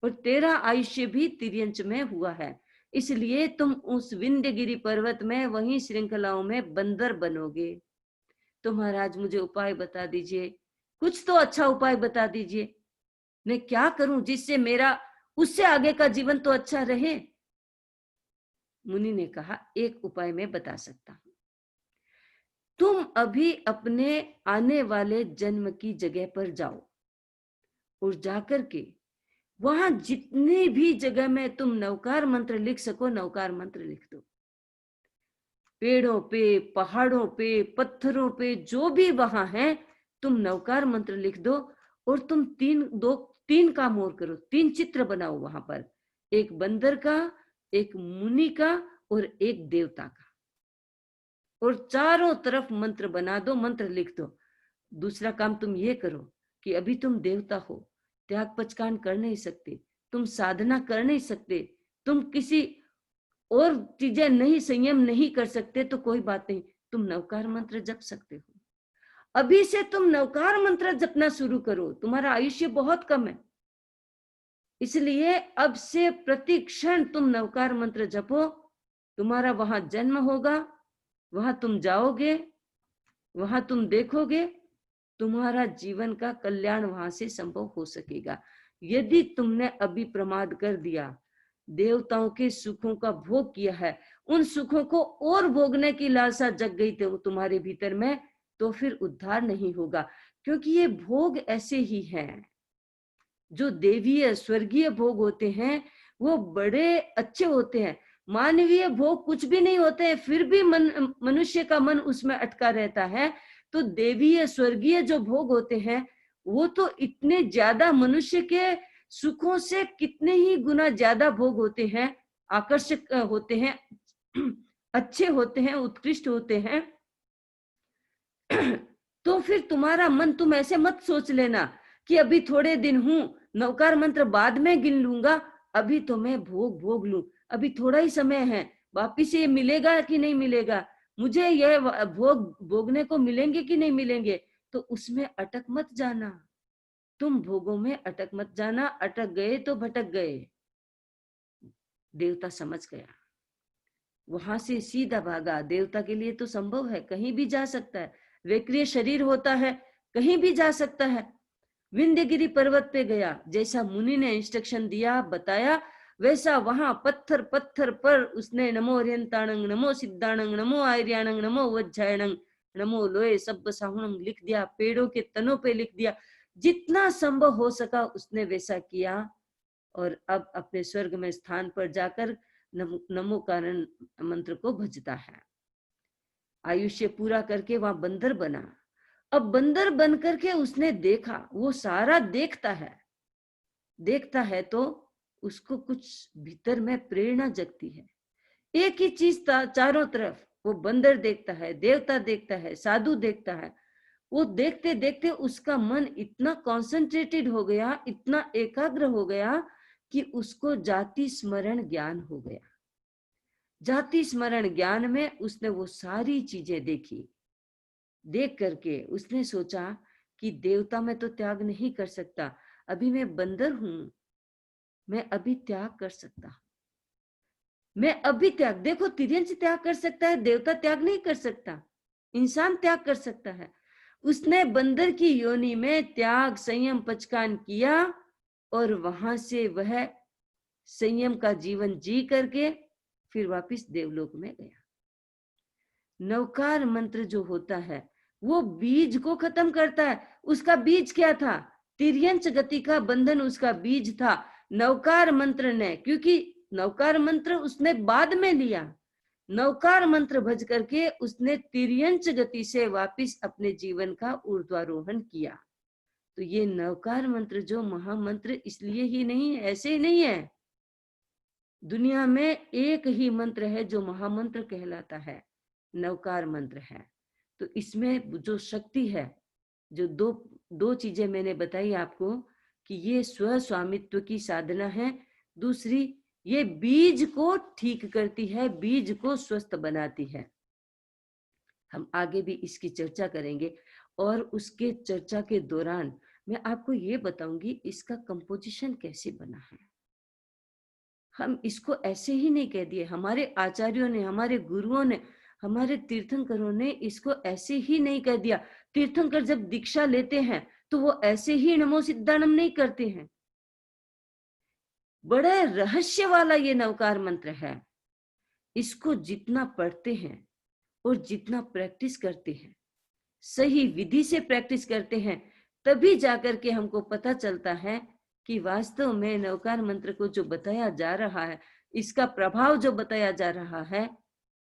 और तेरा आयुष्य भी तिर्यंच में हुआ है, इसलिए तुम उस विंध्यगिरि पर्वत में, वहीं श्रृंखलाओं में बंदर बनोगे। तो महाराज मुझे उपाय बता दीजिए, कुछ तो अच्छा उपाय बता दीजिए, मैं क्या करूं जिससे मेरा उससे आगे का जीवन तो अच्छा रहे। मुनि ने कहा एक उपाय मैं बता सकता हूं, तुम अभी अपने आने वाले जन्म की जगह पर जाओ और जाकर के वहां जितनी भी जगह में तुम नवकार मंत्र लिख सको, नवकार मंत्र लिख दो। पेड़ों पे, पहाड़ों पे, पत्थरों पे, जो भी वहां है, तुम नवकार मंत्र लिख दो। और तुम तीन काम और करो, 3 चित्र बनाओ वहां पर, एक बंदर का, एक मुनि का और एक देवता का, और चारों तरफ मंत्र बना दो, मंत्र लिख दो। दूसरा काम तुम ये करो कि अभी तुम देवता हो, त्याग पचकान कर नहीं सकते, तुम साधना कर नहीं सकते, तुम किसी और चीजें नहीं, संयम नहीं कर सकते, तो कोई बात नहीं, तुम नवकार मंत्र जप सकते हो। अभी से तुम नवकार मंत्र जपना शुरू करो, तुम्हारा आयुष्य बहुत कम है, इसलिए अब से प्रति क्षण तुम नवकार मंत्र जपो। तुम्हारा वहां जन्म होगा, वहां तुम जाओगे, वहां तुम देखोगे, तुम्हारा जीवन का कल्याण वहां से संभव हो सकेगा। यदि तुमने अभी प्रमाद कर दिया, देवताओं के सुखों का भोग किया है, उन सुखों को और भोगने की लालसा जग गई तुम्हारे भीतर में, तो फिर उद्धार नहीं होगा। क्योंकि ये भोग ऐसे ही हैं, जो देवीय स्वर्गीय भोग होते हैं वो बड़े अच्छे होते हैं। मानवीय भोग कुछ भी नहीं होते हैं, फिर भी मनुष्य का मन उसमें अटका रहता है। तो देवीय स्वर्गीय जो भोग होते हैं वो तो इतने ज्यादा मनुष्य के सुखों से कितने ही गुना ज्यादा भोग होते हैं, आकर्षक होते हैं, अच्छे होते हैं, उत्कृष्ट होते हैं। तो फिर तुम्हारा मन, तुम ऐसे मत सोच लेना कि अभी थोड़े दिन हूं, नवकार मंत्र बाद में गिन लूंगा, अभी तो मैं भोग भोग लूं, अभी थोड़ा ही समय है, वापिस ये मिलेगा कि नहीं मिलेगा, मुझे यह भोग भोगने को मिलेंगे कि नहीं मिलेंगे। तो उसमें अटक मत जाना, तुम भोगों में अटक मत जाना, अटक गए तो भटक गए। देवता समझ गया, वहां से सीधा भागा। देवता के लिए तो संभव है, कहीं भी जा सकता है, विक्रिय शरीर होता है, कहीं भी जा सकता है। विंध्यगिरी पर्वत पे गया, जैसा मुनि ने इंस्ट्रक्शन दिया बताया, वैसा वहां पत्थर पत्थर पर उसने नमो अर्यंताणंग, नमो सिद्धाणंग, नमो आर्याणंग, नमो वज्जायणंग, नमो लोए सब साहुणंग लिख दिया, पेड़ों के तनों पे लिख दिया, जितना संभव हो सका उसने वैसा किया। और अब अपने स्वर्ग में स्थान पर जाकर नमो कारण मंत्र को भजता है। आयुष्य पूरा करके वहां बंदर बना। अब बंदर बन करके उसने देखा, वो सारा देखता है, देखता है तो उसको कुछ भीतर में प्रेरणा जगती है। एक ही चीज चारों तरफ, वो बंदर देखता है, देवता देखता है, साधु देखता है। वो देखते देखते उसका मन इतना कॉन्सेंट्रेटेड हो गया, इतना एकाग्र हो गया कि उसको जाति स्मरण ज्ञान हो गया। जाति स्मरण ज्ञान में उसने वो सारी चीजें देखी। देख करके उसने सोचा कि देवता में तो त्याग नहीं कर सकता, अभी मैं बंदर हूं, मैं अभी त्याग कर सकता, मैं अभी त्याग, देखो तिर्यंच त्याग कर सकता है, देवता त्याग नहीं कर सकता, इंसान त्याग कर सकता है। उसने बंदर की योनि में त्याग संयम पचकान किया और वहां से वह संयम का जीवन जी करके फिर वापिस देवलोक में गया। नवकार मंत्र जो होता है वो बीज को खत्म करता है। उसका बीज क्या था? तिर्यंच गति का बंधन उसका बीज था। नवकार मंत्र ने, क्योंकि नवकार मंत्र उसने बाद में लिया, नवकार मंत्र भज करके उसने तिर्यंच गति से वापिस अपने जीवन का ऊर्ध्वारोहण किया। तो ये नवकार मंत्र जो महामंत्र इसलिए ही नहीं, ऐसे ही नहीं है। दुनिया में एक ही मंत्र है जो महामंत्र कहलाता है, नवकार मंत्र है। तो इसमें जो शक्ति है, जो दो चीजें मैंने बताई आपको कि ये स्व स्वामित्व की साधना है, दूसरी ये बीज को ठीक करती है, बीज को स्वस्थ बनाती है। हम आगे भी इसकी चर्चा करेंगे और उसके चर्चा के दौरान मैं आपको ये बताऊंगी इसका कंपोजिशन कैसे बना है। हम इसको ऐसे ही नहीं कह दिए, हमारे आचार्यों ने, हमारे गुरुओं ने, हमारे तीर्थंकरों ने इसको ऐसे ही नहीं कह दिया। तीर्थंकर जब दीक्षा लेते हैं तो वो ऐसे ही नमो सिद्धाणम नहीं करते हैं। बड़े रहस्य वाला ये नवकार मंत्र है। इसको जितना पढ़ते हैं और जितना प्रैक्टिस करते हैं, सही विधि से प्रैक्टिस करते हैं, तभी जाकर के हमको पता चलता है कि वास्तव में नवकार मंत्र को जो बताया जा रहा है, इसका प्रभाव जो बताया जा रहा है,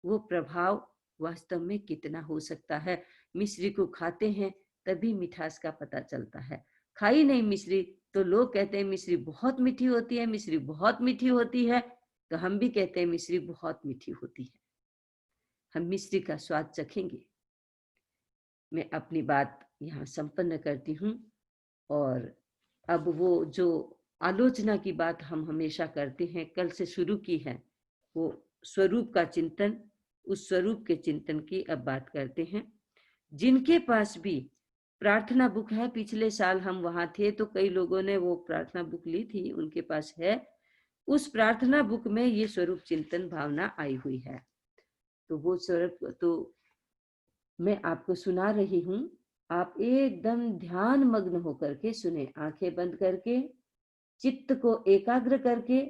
वो प्रभाव वास्तव में कितना हो सकता है। मिश्री को खाते हैं तभी मिठास का पता चलता है। खाई नहीं मिश्री तो लोग कहते हैं मिश्री बहुत मीठी होती है, मिश्री बहुत मीठी होती है, तो हम भी कहते हैं मिश्री बहुत मीठी होती है। हम मिश्री का स्वाद चखेंगे। मैं अपनी बात यहाँ संपन्न करती हूँ। और अब वो जो आलोचना की बात हम हमेशा करते हैं, कल से शुरू की है, वो स्वरूप का चिंतन, उस स्वरूप के चिंतन की अब बात करते हैं। जिनके पास भी प्रार्थना बुक है, पिछले साल हम वहां थे तो कई लोगों ने वो प्रार्थना बुक ली थी, उनके पास है, उस प्रार्थना बुक में ये स्वरूप चिंतन भावना आई हुई है। तो वो स्वरूप तो मैं आपको सुना रही हूं, आप एकदम ध्यान मग्न होकर के सुने, आंखें बंद करके। चित्त को एकाग्र करके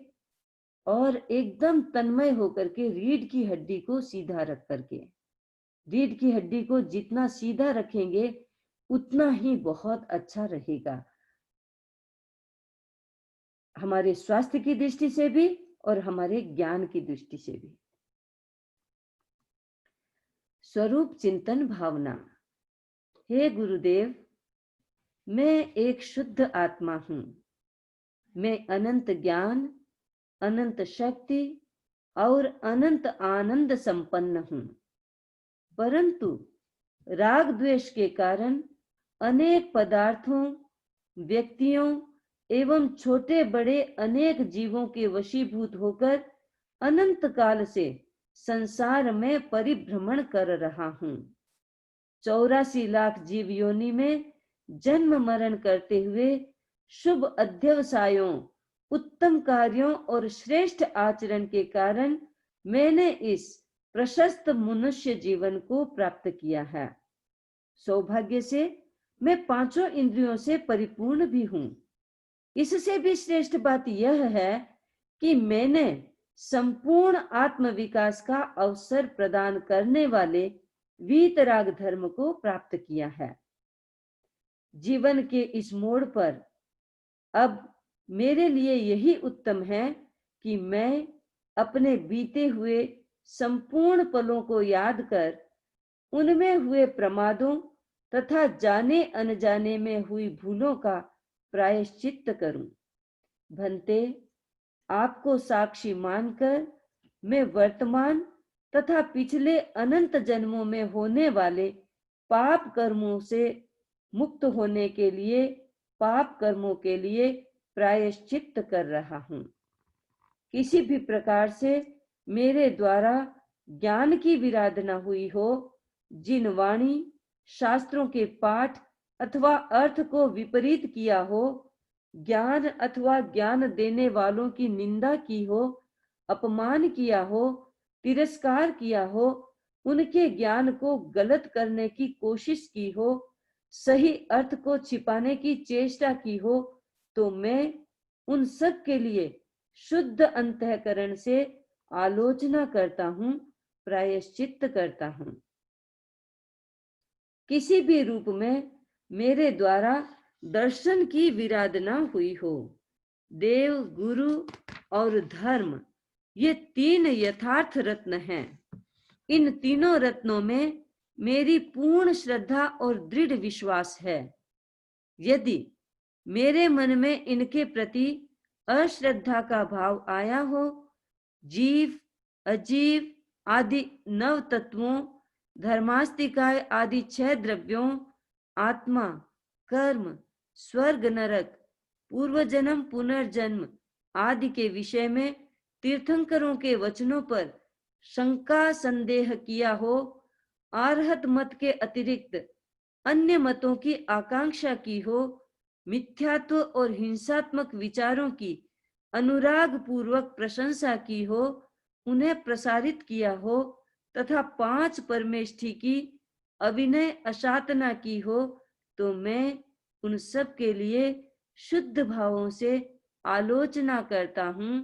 और एकदम तन्मय होकर के रीढ़ की हड्डी को सीधा रख करके, रीढ़ की हड्डी को जितना सीधा रखेंगे उतना ही बहुत अच्छा रहेगा, हमारे स्वास्थ्य की दृष्टि से भी और हमारे ज्ञान की दृष्टि से भी। स्वरूप चिंतन भावना। हे गुरुदेव, मैं एक शुद्ध आत्मा हूं। मैं अनंत ज्ञान, अनंत शक्ति और अनंत आनंद संपन्न हूं, परंतु राग द्वेष के कारण अनेक पदार्थों, व्यक्तियों एवं छोटे बड़े अनेक जीवों के वशीभूत होकर अनंत काल से संसार में परिभ्रमण कर रहा हूं। 84 लाख जीव योनि में जन्म मरण करते हुए शुभ अध्यवसायों, उत्तम कार्यों और श्रेष्ठ आचरण के कारण मैंने इस प्रशस्त मनुष्य जीवन को प्राप्त किया है। सौभाग्य से मैं 5 इंद्रियों से परिपूर्ण भी हूं। इससे भी श्रेष्ठ बात यह है कि मैंने संपूर्ण आत्म विकास का अवसर प्रदान करने वाले वीतराग धर्म को प्राप्त किया है। जीवन के इस मोड़ पर अब मेरे लिए यही उत्तम है कि मैं अपने बीते हुए संपूर्ण पलों को याद कर उनमें हुए प्रमादों तथा जाने अनजाने में हुई भूलों का प्रायश्चित्त करूं। भंते, आपको साक्षी मानकर मैं वर्तमान तथा पिछले अनंत जन्मों में होने वाले पाप कर्मों से मुक्त होने के लिए, पाप कर्मों के लिए प्रायश्चित्त कर रहा हूं। किसी भी प्रकार से मेरे द्वारा ज्ञान की विराधना हुई हो, जिन वाणी, शास्त्रों के पाठ अथवा अर्थ को विपरीत किया हो, ज्ञान अथवा ज्ञान देने वालों की निंदा की हो, अपमान किया हो, तिरस्कार किया हो, उनके ज्ञान को गलत करने की कोशिश की हो, सही अर्थ को छिपाने की चेष्टा की हो, तो मैं उन सब के लिए शुद्ध अंतःकरण से आलोचना करता हूं, प्रायश्चित्त करता हूं। किसी भी रूप में मेरे द्वारा दर्शन की विराधना हुई हो, देव, गुरु और धर्म, ये 3 यथार्थ रत्न हैं। इन तीनों रत्नों में मेरी पूर्ण श्रद्धा और दृढ़ विश्वास है। यदि मेरे मन में इनके प्रति अश्रद्धा का भाव आया हो, जीव, अजीव आदि 9 तत्वों, धर्मास्तिकाय आदि 6 द्रव्यों, आत्मा, कर्म, स्वर्ग नरक, पूर्व जन्म पुनर्जन्म आदि के विषय में तीर्थंकरों के वचनों पर शंका संदेह किया हो, आर्हत मत के अतिरिक्त अन्य मतों की आकांक्षा की हो, मिथ्यात्व और हिंसात्मक विचारों की अनुराग पूर्वक प्रशंसा की हो, उन्हें प्रसारित किया हो तथा 5 परमेष्ठी की अविनय अशातना की हो, तो मैं उन सब के लिए शुद्ध भावों से आलोचना करता हूं,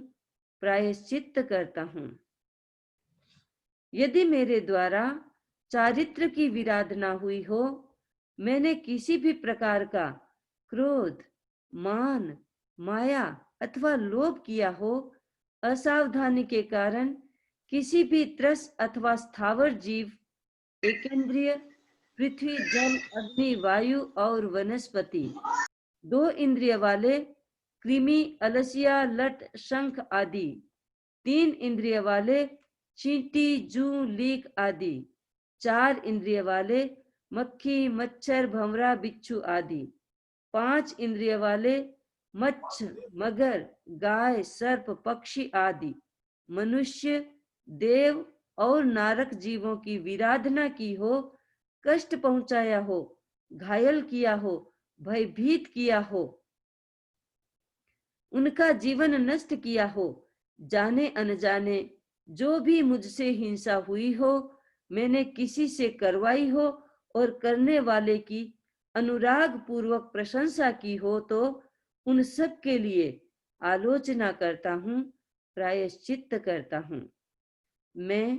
प्रायश्चित्त करता हूं। यदि मेरे द्वारा चारित्र की विराधना हुई हो, मैंने किसी भी प्रकार का क्रोध, मान, माया अथवा लोभ किया हो, असावधानी के कारण किसी भी त्रस अथवा स्थावर जीव, एकेंद्रिय, पृथ्वी, जल, अग्नि, वायु और वनस्पति, 2 इंद्रिय वाले कृमि, अलसिया, लट, शंख आदि, 3 इंद्रिय वाले चींटी, जू, लीक आदि, 4 इंद्रिय वाले मक्खी, मच्छर, भंवरा, बिच्छू आदि, 5 इंद्रिय वाले मच्छ, मगर, गाय, सर्प, पक्षी आदि, मनुष्य, देव और नारक जीवों की विराधना की हो, कष्ट पहुंचाया हो, घायल किया हो, भयभीत किया हो, उनका जीवन नष्ट किया हो, जाने अनजाने जो भी मुझसे हिंसा हुई हो, मैंने किसी से करवाई हो और करने वाले की अनुराग पूर्वक प्रशंसा की हो, तो उन सब के लिए आलोचना करता हूँ, प्रायश्चित्त करता हूँ। मैं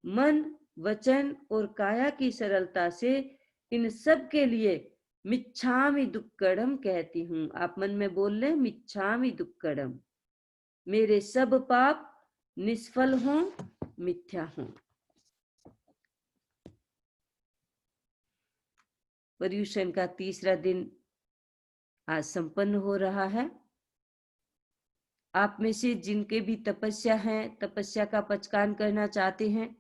मन, वचन और काया की सरलता से इन सब के लिए मिच्छामि दुक्कडम कहती हूँ। आप मन में बोल ले, मिच्छामि दुक्कडम। मेरे सब पाप निष्फल हों, मिथ्या हों। पर्युषण का तीसरा दिन आज संपन्न हो रहा है। आप में से जिनके भी तपस्या है, तपस्या का पचकान करना चाहते हैं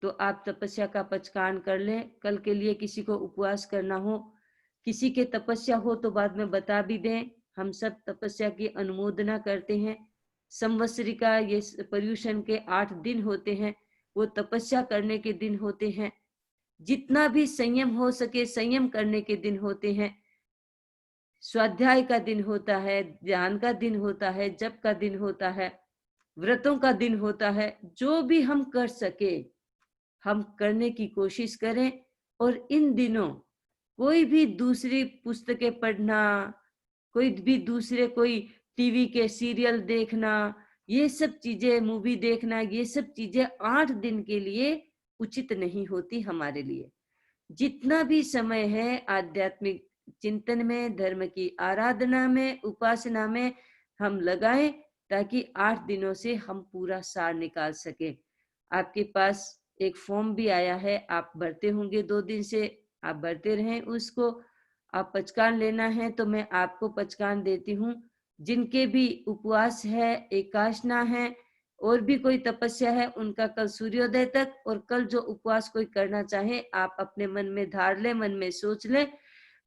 तो आप तपस्या का पचकान कर लें। कल के लिए किसी को उपवास करना हो, किसी के तपस्या हो तो बाद में बता भी दें। हम सब तपस्या की अनुमोदना करते हैं। संवत्सरी का ये पर्युषण के 8 दिन होते हैं, वो तपस्या करने के दिन होते हैं। जितना भी संयम हो सके संयम करने के दिन होते हैं। स्वाध्याय का दिन होता है, ध्यान का दिन होता है, जप का दिन होता है, व्रतों का दिन होता है। जो भी हम कर सके हम करने की कोशिश करें। और इन दिनों कोई भी दूसरी पुस्तकें पढ़ना, कोई भी दूसरे कोई टीवी के सीरियल देखना, ये सब चीजें, मूवी देखना, ये सब चीजें 8 दिन के लिए उचित नहीं होती हमारे लिए। जितना भी समय है आध्यात्मिक चिंतन में, धर्म की आराधना में, उपासना में हम लगाएं ताकि 8 दिनों से हम पूरा सार निकाल सके। आपके पास एक फॉर्म भी आया है, आप भरते होंगे 2 दिन से, आप भरते रहें उसको। आप पचकान लेना है तो मैं आपको पचकान देती हूँ। जिनके भी उपवास है, एकाशना है और भी कोई तपस्या है, उनका कल सूर्योदय तक, और कल जो उपवास कोई करना चाहे आप अपने मन में धार ले, मन में सोच ले।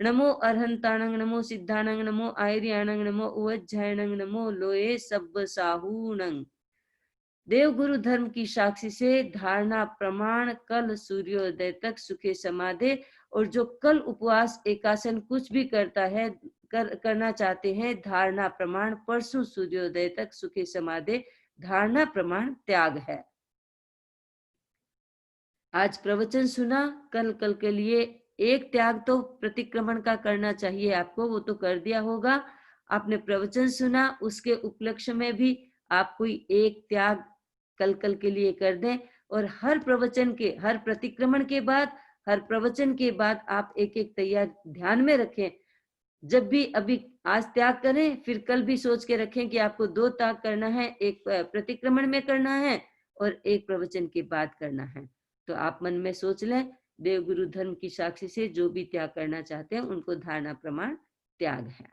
नमो अरहंताणं, नमो सिद्धाणं, नमो आयर्याणं, नमो उवज्जायणं, नमो लोये सब्ब साहूणं। देवगुरु धर्म की साक्षी से धारणा प्रमाण कल सूर्योदय तक सुखे समाधे। और जो कल उपवास एकासन कुछ भी करता है, करना चाहते हैं, धारणा प्रमाण परसों सूर्योदय तक सुखे समाधे, धारणा प्रमाण त्याग है। आज प्रवचन सुना, कल के लिए एक त्याग तो प्रतिक्रमण का करना चाहिए आपको, वो तो कर दिया होगा। आपने प्रवचन सुना, उसके उपलक्ष्य में भी आप कोई एक त्याग कल के लिए कर दें। और हर प्रवचन के, हर प्रतिक्रमण के बाद, हर प्रवचन के बाद आप एक एक तैयार ध्यान में रखें। जब भी अभी आज त्याग करें, फिर कल भी सोच के रखें कि आपको 2 त्याग करना है, एक प्रतिक्रमण में करना है और एक प्रवचन के बाद करना है। तो आप मन में सोच लें, देवगुरु धर्म की साक्षी से जो भी त्याग करना चाहते हैं उनको धारणा प्रमाण त्याग है।